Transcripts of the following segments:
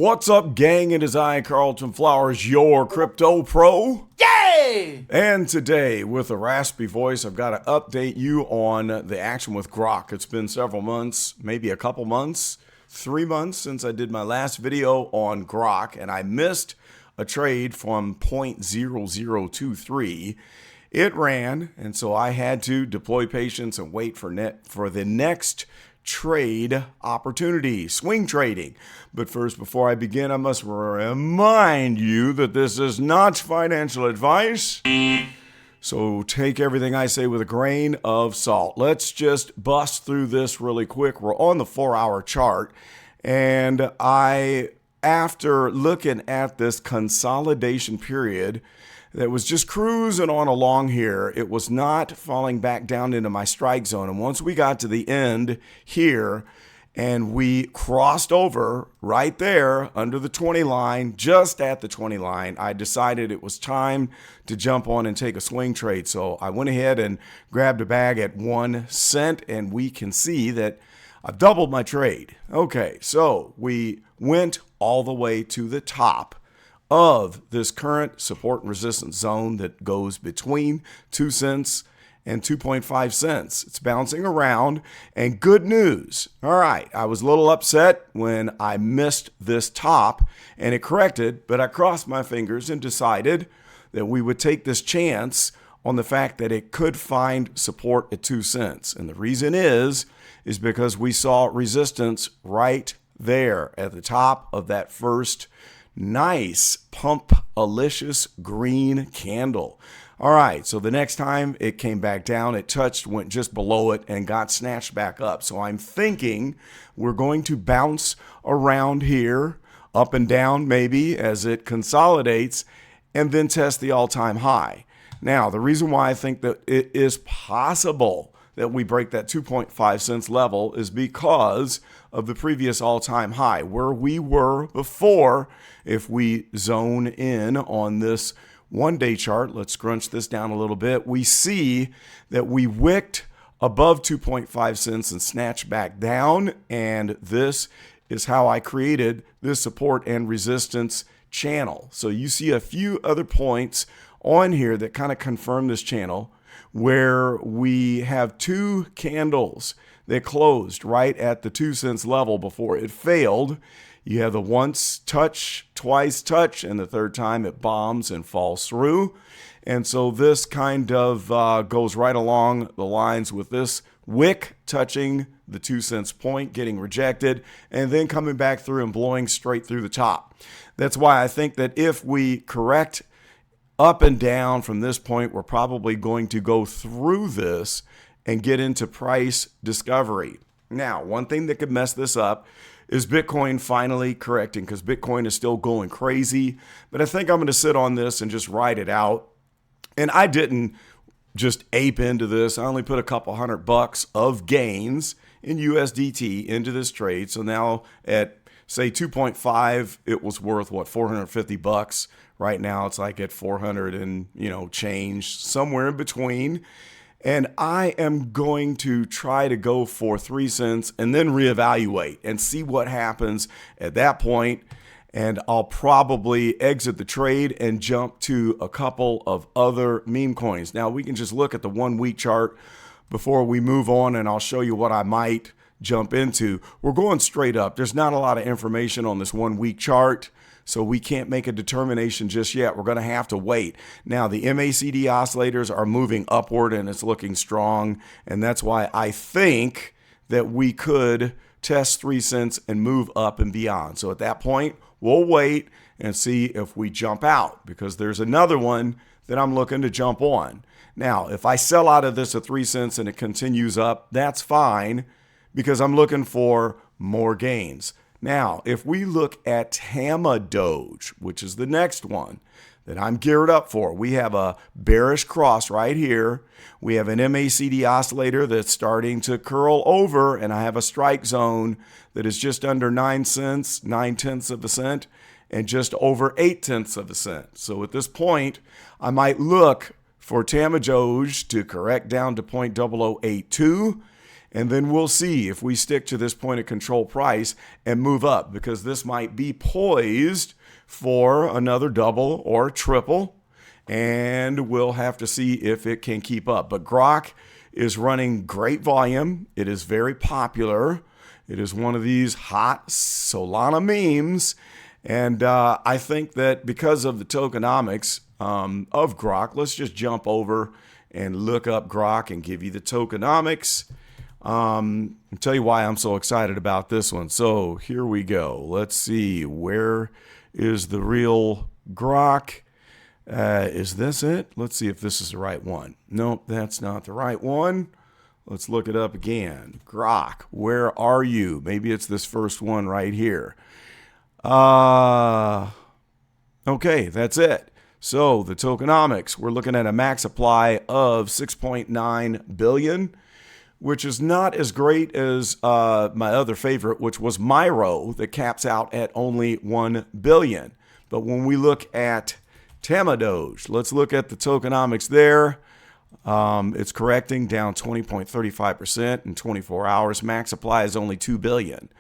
What's up, gang? It is I, Carlton Flowers, your crypto pro. Yay! And today, with a raspy voice, I've got to update you on the action with GROK. It's been several months, maybe a couple months, 3 months since I did my last video on GROK, and I missed a trade from 0.0023. It ran, and so I had to deploy patience and wait for the next trade opportunity, swing trading. But first, before I begin, I must remind you that this is not financial advice. So take everything I say with a grain of salt. Let's just bust through this really quick. We're on the 4-hour chart, and after looking at this consolidation period that was just cruising on along here, it was not falling back down into my strike zone. And once we got to the end here and we crossed over right there under the 20 line, just at the 20 line, I decided it was time to jump on and take a swing trade. So I went ahead and grabbed a bag at 1 cent, and we can see that I've doubled my trade. Okay, so we went all the way to the top of this current support and resistance zone that goes between 2 cents and 2.5 cents. It's bouncing around, and good news. All right, I was a little upset when I missed this top and it corrected, but I crossed my fingers and decided that we would take this chance on the fact that it could find support at 2 cents. And the reason is because we saw resistance right there at the top of that first nice pump-alicious green candle. All right, so the next time it came back down, it touched, went just below it, and got snatched back up. So I'm thinking we're going to bounce around here, up and down maybe, as it consolidates, and then test the all-time high. Now, the reason why I think that it is possible that we break that 2.5 cents level is because of the previous all-time high, where we were before. If we zone in on this one-day chart, let's scrunch this down a little bit, we see that we wicked above 2.5 cents and snatched back down, and this is how I created this support and resistance channel. So you see a few other points on here that kind of confirm this channel, where we have 2 candles that closed right at the 2 cents level before it failed. You have the once touch, twice touch, and the third time it bombs and falls through. And so this kind of goes right along the lines with this wick touching the 2 cents point, getting rejected, and then coming back through and blowing straight through the top. That's why I think that if we correct up and down from this point, we're probably going to go through this and get into price discovery. Now, one thing that could mess this up is Bitcoin finally correcting, because Bitcoin is still going crazy. But I think I'm going to sit on this and just ride it out. And I didn't just ape into this. I only put a couple $100 of gains in USDT into this trade. So now at, say, 2.5, it was worth, what, $450. Right now it's like at 400 and, change, somewhere in between. And I am going to try to go for 3 cents and then reevaluate and see what happens at that point. And I'll probably exit the trade and jump to a couple of other meme coins. Now we can just look at the 1 week chart before we move on, and I'll show you what I might jump into. We're going straight up. There's not a lot of information on this 1 week chart, so we can't make a determination just yet. We're going to have to wait. Now, the MACD oscillators are moving upward, and it's looking strong, and that's why I think that we could test 3 cents and move up and beyond. So at that point, we'll wait and see if we jump out, because there's another one that I'm looking to jump on. Now, if I sell out of this at 3 cents and it continues up, that's fine, because I'm looking for more gains. Now, if we look at TAMA Doge, which is the next one that I'm geared up for, we have a bearish cross right here. We have an MACD oscillator that's starting to curl over, and I have a strike zone that is just under 9 cents, 9/10 of a cent, and just over 8/10 of a cent. So at this point, I might look for TAMA Doge to correct down to 0.0082. And then we'll see if we stick to this point of control price and move up, because this might be poised for another double or triple. And we'll have to see if it can keep up. But GROK is running great volume. It is very popular. It is one of these hot Solana memes. And I think that because of the tokenomics of GROK, let's just jump over and look up GROK and give you the tokenomics. I'll tell you why I'm so excited about this one. So here we go. Let's see. Where is the real GROK? Is this it? Let's see if this is the right one. Nope, that's not the right one. Let's look it up again. GROK, where are you? Maybe it's this first one right here. Okay, that's it. So the tokenomics, we're looking at a max supply of 6.9 billion, which is not as great as my other favorite, which was MYRO, that caps out at only 1 billion. But when we look at TAMA Doge, let's look at the tokenomics there. It's correcting down 20.35% in 24 hours. Max supply is only 2 billion.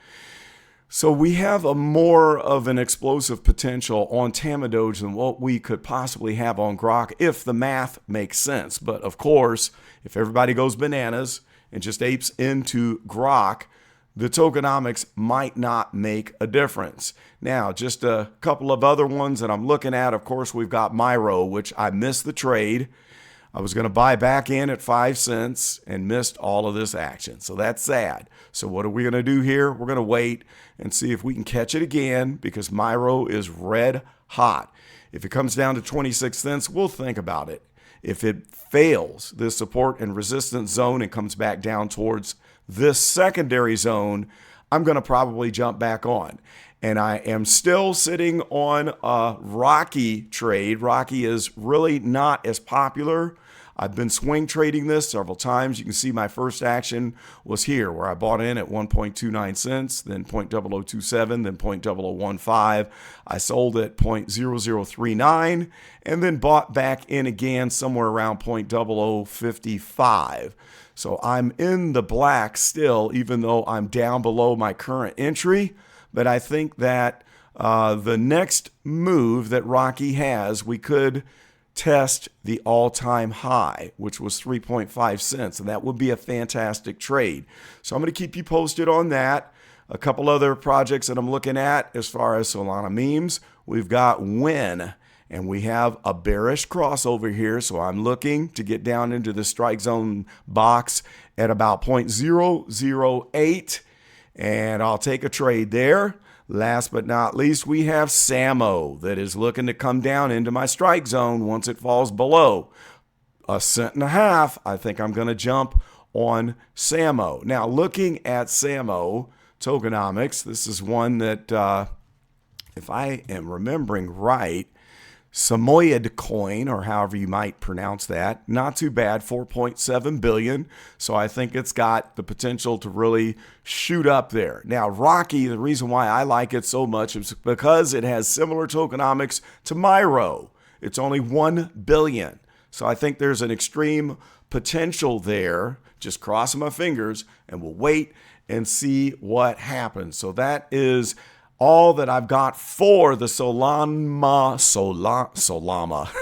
So we have a more of an explosive potential on TAMA Doge than what we could possibly have on GROK if the math makes sense. But of course, if everybody goes bananas and just apes into GROK, the tokenomics might not make a difference. Now, just a couple of other ones that I'm looking at. Of course, we've got MYRO, which I missed the trade. I was going to buy back in at 5 cents and missed all of this action. So that's sad. So what are we going to do here? We're going to wait and see if we can catch it again, because MYRO is red hot. If it comes down to 26 cents, we'll think about it. If it fails this support and resistance zone and comes back down towards this secondary zone, I'm going to probably jump back on. And I am still sitting on a Rocky trade. Rocky is really not as popular. I've been swing trading this several times. You can see my first action was here, where I bought in at 1.29 cents, then 0.0027, then 0.0015. I sold at 0.0039, and then bought back in again somewhere around 0.0055. So I'm in the black still, even though I'm down below my current entry. But I think that the next move that Rocky has, we could test the all-time high, which was 3.5 cents, and that would be a fantastic trade. So I'm going to keep you posted on that. A couple other projects that I'm looking at as far as Solana memes. We've got WIN, and we have a bearish crossover here, so I'm looking to get down into the strike zone box at about 0.008. And I'll take a trade there. Last but not least, we have SAMO that is looking to come down into my strike zone once it falls below 1.5 cents. I think I'm going to jump on SAMO. Now, looking at SAMO tokenomics, this is one that, if I am remembering right, Samoyed coin, or however you might pronounce that, not too bad, 4.7 billion. So I think it's got the potential to really shoot up there. Now, Rocky, the reason why I like it so much is because it has similar tokenomics to MYRO. It's only 1 billion. So I think there's an extreme potential there. Just crossing my fingers, and we'll wait and see what happens. So that is all that I've got for the Solana.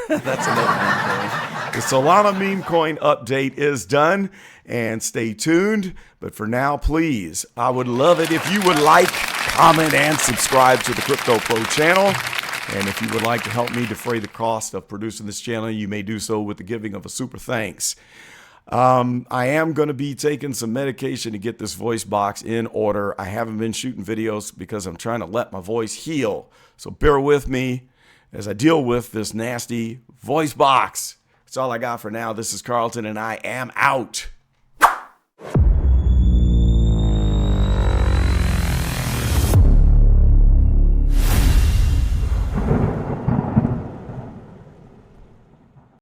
That's another meme coin. The Solana meme coin update is done, and stay tuned. But for now, please, I would love it if you would like, comment, and subscribe to the Crypto Pro channel. And if you would like to help me defray the cost of producing this channel, you may do so with the giving of a super thanks. I am going to be taking some medication to get this voice box in order. I haven't been shooting videos because I'm trying to let my voice heal. So bear with me as I deal with this nasty voice box. That's all I got for now. This is Carlton, and I am out.